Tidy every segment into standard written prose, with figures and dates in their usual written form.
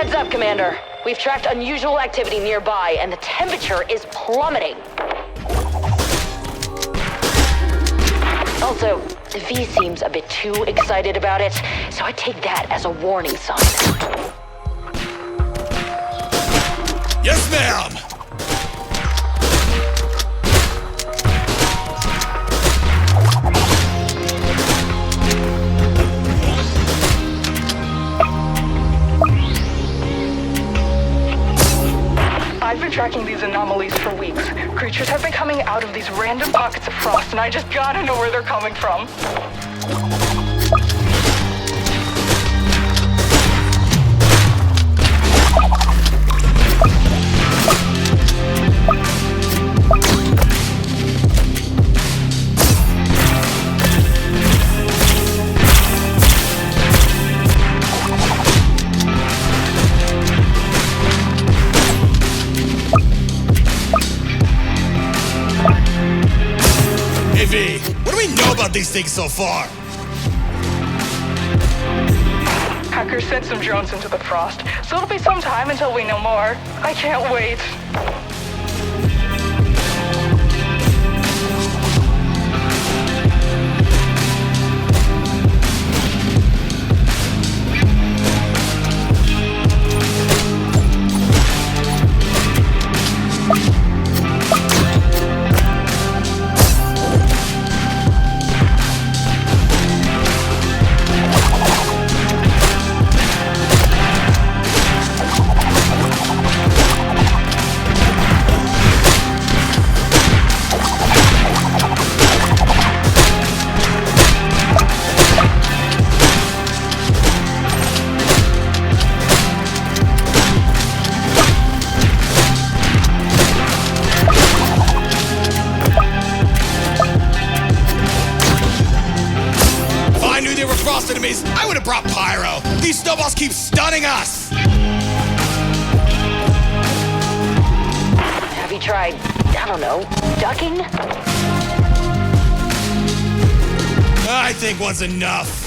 Heads up, Commander. We've tracked unusual activity nearby, and the temperature is plummeting. Also, V seems a bit too excited about it, so I take that as a warning sign. Yes, ma'am! I've been tracking these anomalies for weeks. Creatures have been coming out of these random pockets of frost, and I just gotta know where they're coming from. What do we know about these things so far? Hackers sent some drones into the frost, so it'll be some time until we know more. I can't wait. Enemies, I would have brought pyro. These snowballs keep stunning us. Have you tried, I don't know, ducking? I think one's enough.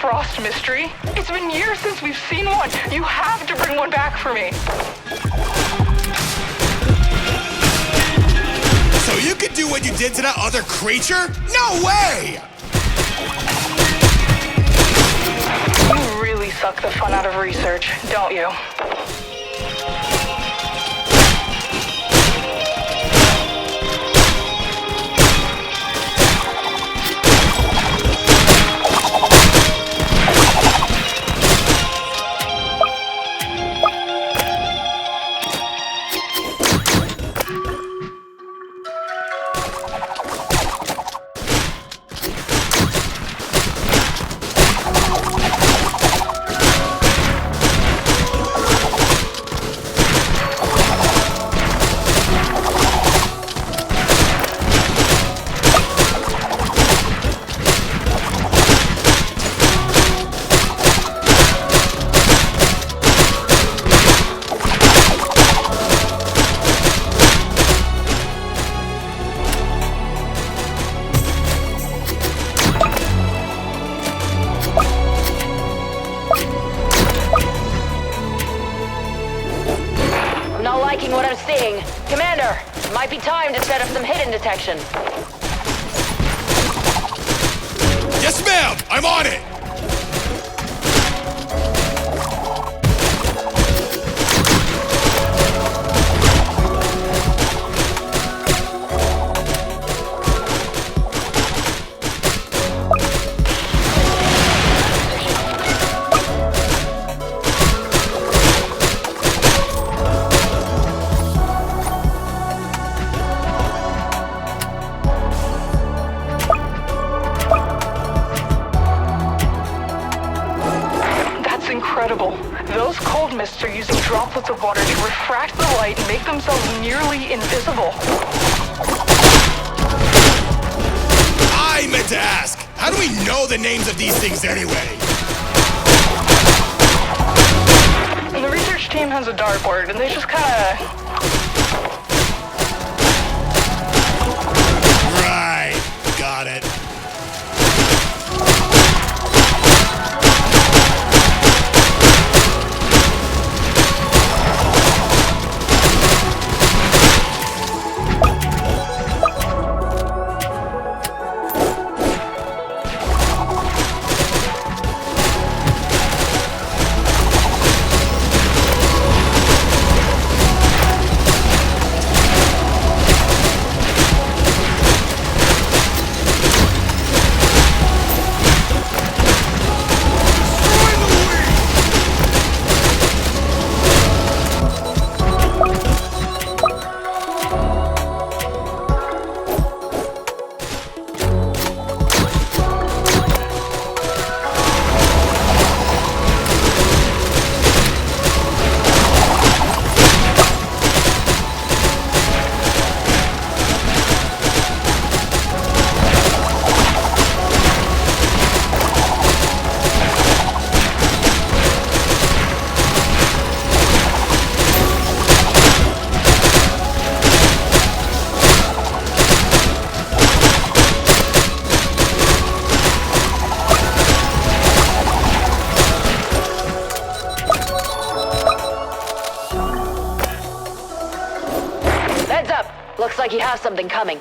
Frost mystery? It's been years since we've seen one. You have to bring one back for me. So you could do what you did to that other creature? No way! You really suck the fun out of research, don't you? What I'm seeing. Commander, might be time to set up some hidden detection. Yes, ma'am! I'm on it! light and make themselves nearly invisible. I meant to ask, how do we know the names of these things anyway? And the research team has a dartboard, and they just kinda... Right, got it. Looks like you have something coming.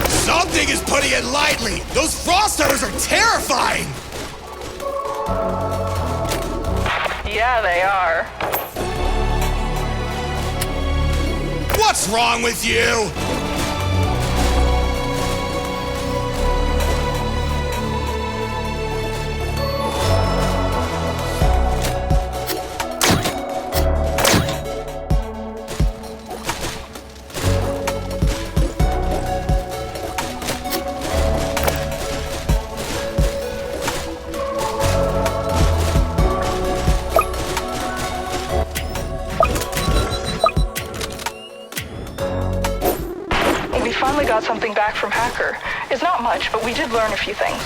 Something is putting it lightly. Those frost hunters are terrifying. Yeah, they are. What's wrong with you? Finally got something back from Hacker. It's not much, but we did learn a few things.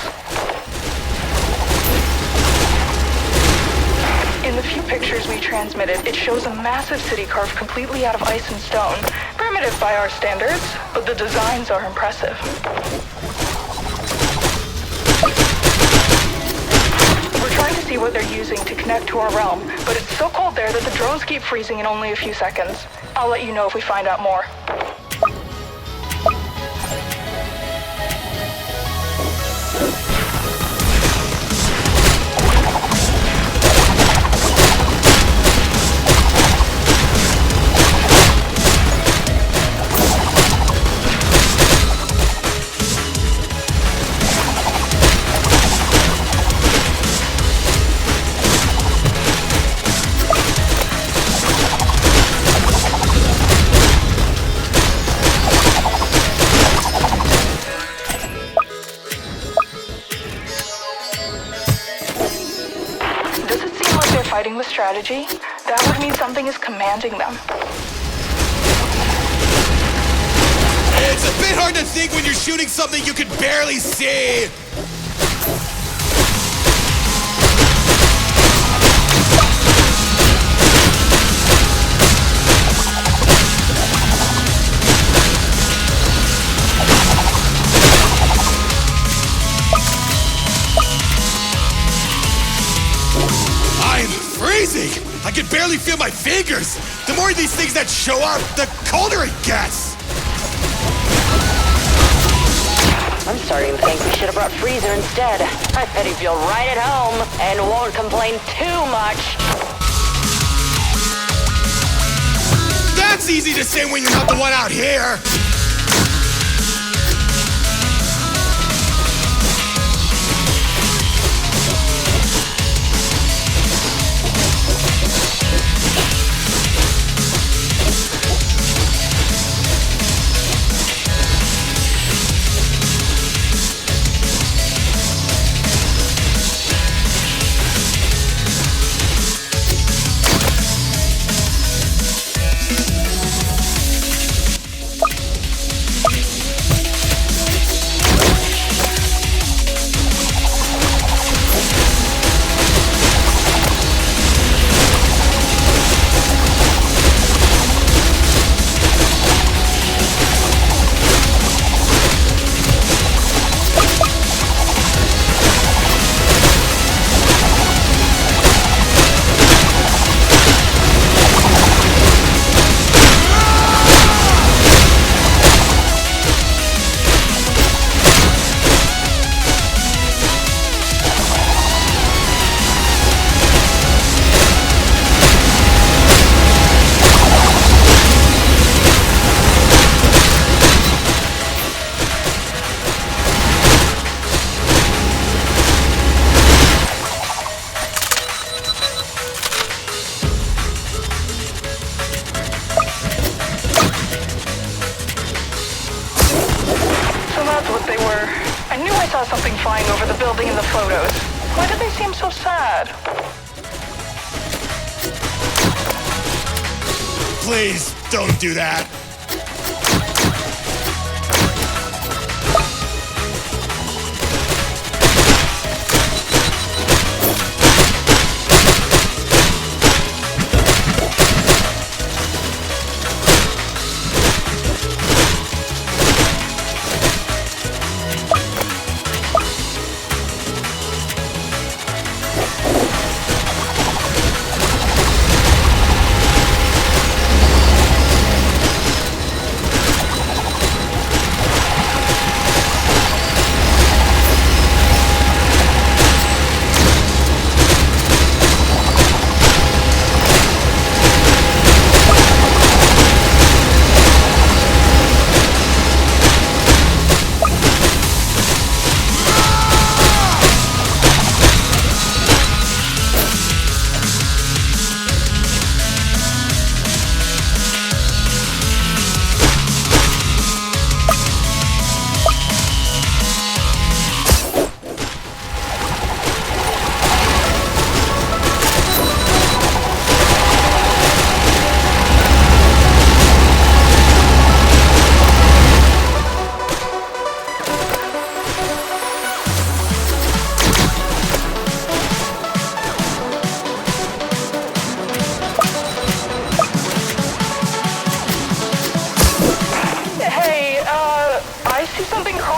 In the few pictures we transmitted, it shows a massive city carved completely out of ice and stone. Primitive by our standards, but the designs are impressive. We're trying to see what they're using to connect to our realm, but it's so cold there that the drones keep freezing in only a few seconds. I'll let you know if we find out more. Fighting with strategy, that would mean something is commanding them. It's a bit hard to think when you're shooting something you can barely see. I can barely feel my fingers. The more of these things that show up, the colder it gets. I'm starting to think we should have brought Freezer instead. I bet he'd feel right at home and won't complain too much. That's easy to say when you're not the one out here. something flying over the building in the photos. Why do they seem so sad? Please, don't do that.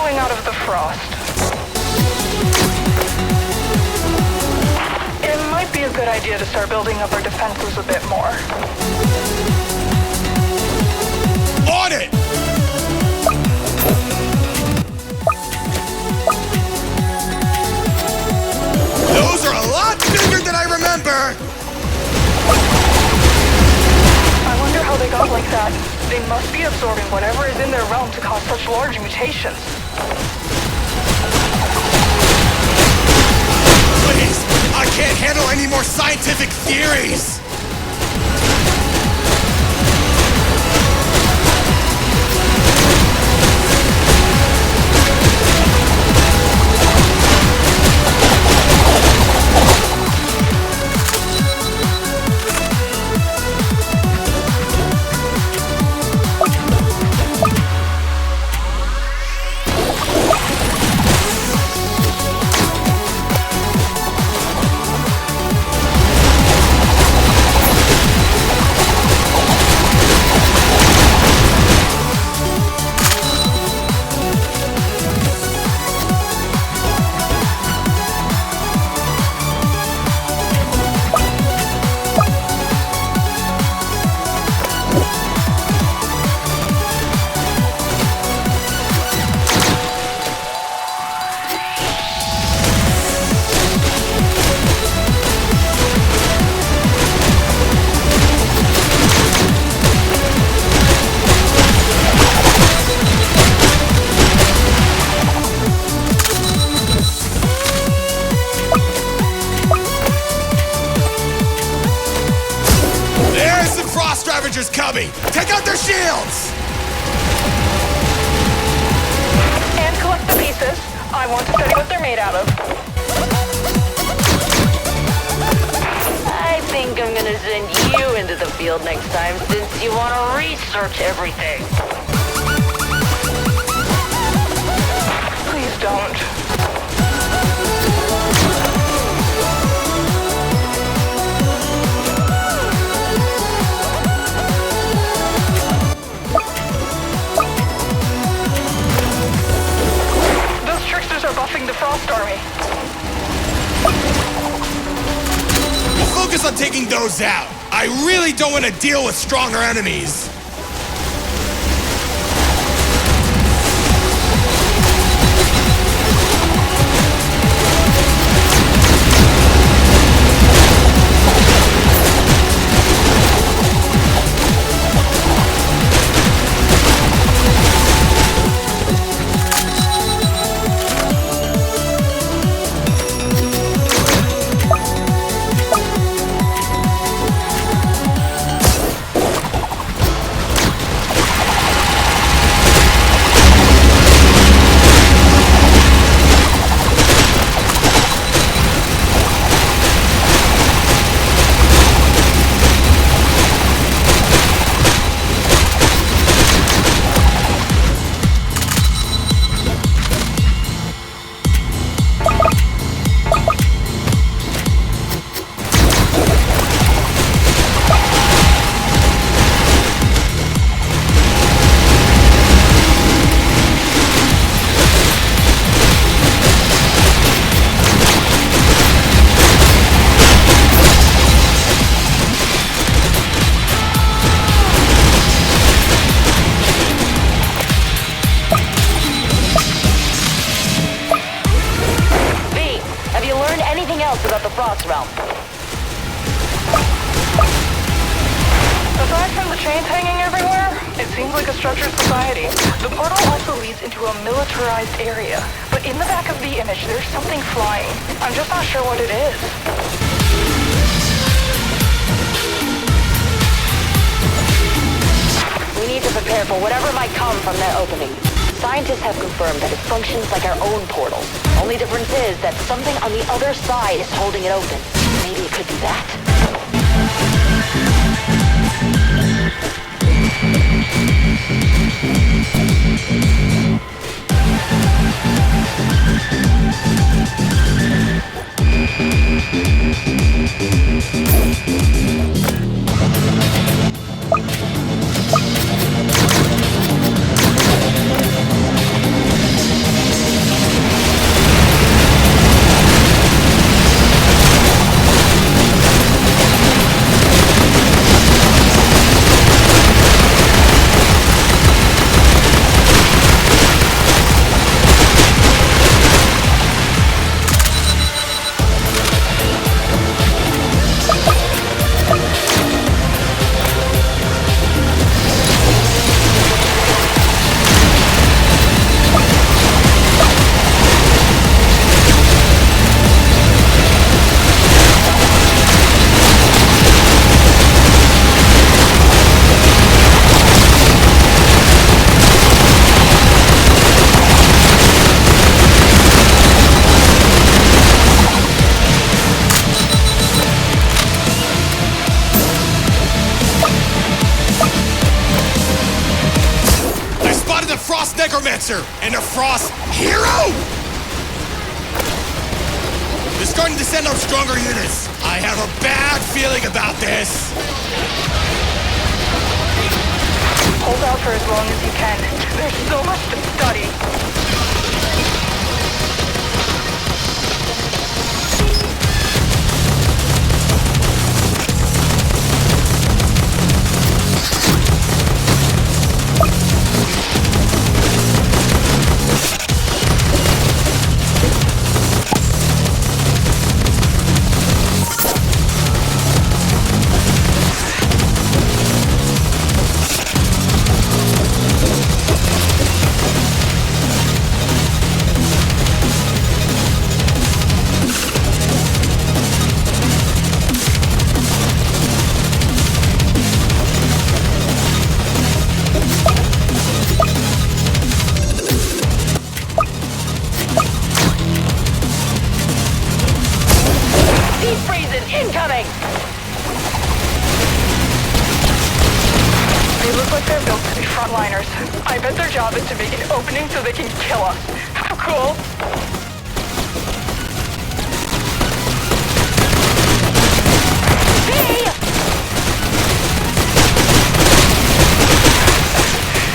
Out of the frost. It might be a good idea to start building up our defenses a bit more. On it! Those are a lot bigger than I remember! I wonder how they got like that. They must be absorbing whatever is in their realm to cause such large mutations. Please, I can't handle any more scientific theories! Coming! Take out their shields! And collect the pieces. I want to study what they're made out of. I think I'm gonna send you into the field next time since you want to research everything. Please don't. Buffing the Frost Army. We'll focus on taking those out. I really don't want to deal with stronger enemies. Seems like a structured society. The portal also leads into a militarized area. But in the back of the image, there's something flying. I'm just not sure what it is. We need to prepare for whatever might come from that opening. Scientists have confirmed that it functions like our own portal. Only difference is that something on the other side is holding it open. Maybe it could be that. Necromancer and a Frost hero! They're starting to send out stronger units. I have a bad feeling about this. Hold out for as long as you can. There's so much to study. Incoming! They look like they're built to be frontliners. I bet their job is to make an opening so they can kill us. How cool! Hey!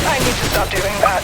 I need to stop doing that.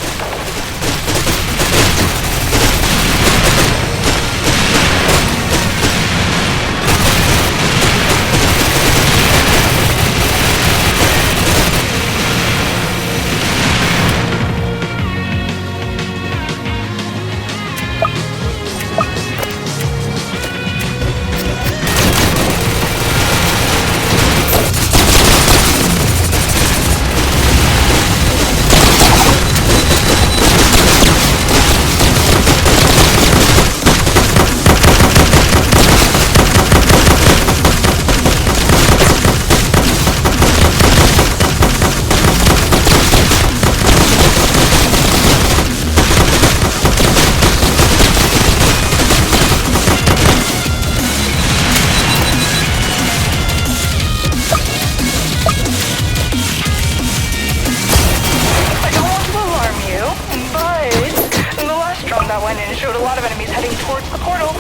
That went in and showed a lot of enemies heading towards the portal.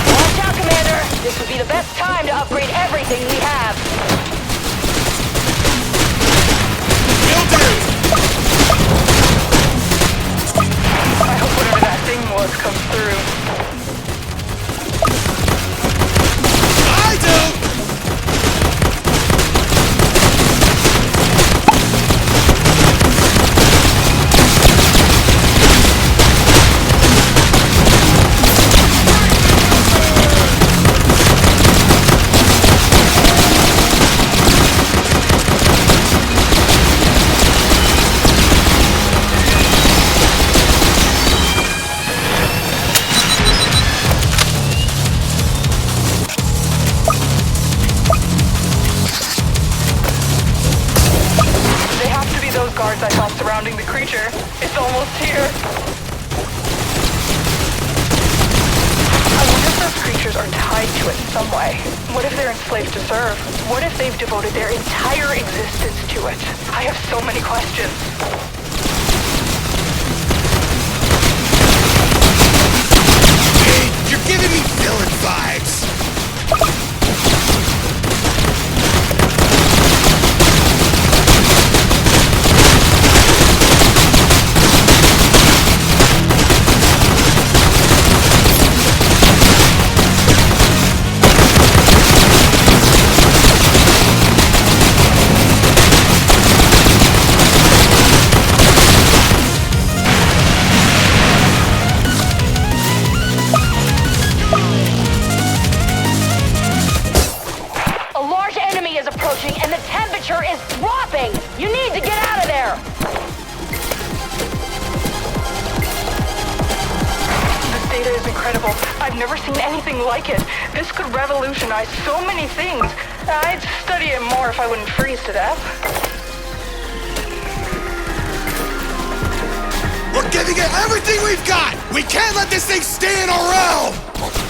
Watch out, Commander! This would be the best time to upgrade everything we have. Builders! I hope whatever that thing was comes through. I do! danger. It's almost here. I wonder if those creatures are tied to it in some way. What if they're enslaved to serve? What if they've devoted their entire existence to it? I have so many questions. Hey, you're giving me villain vibes. And the temperature is dropping! You need to get out of there! This data is incredible. I've never seen anything like it. This could revolutionize so many things. I'd study it more if I wouldn't freeze to death. We're giving it everything we've got! We can't let this thing stay in our realm!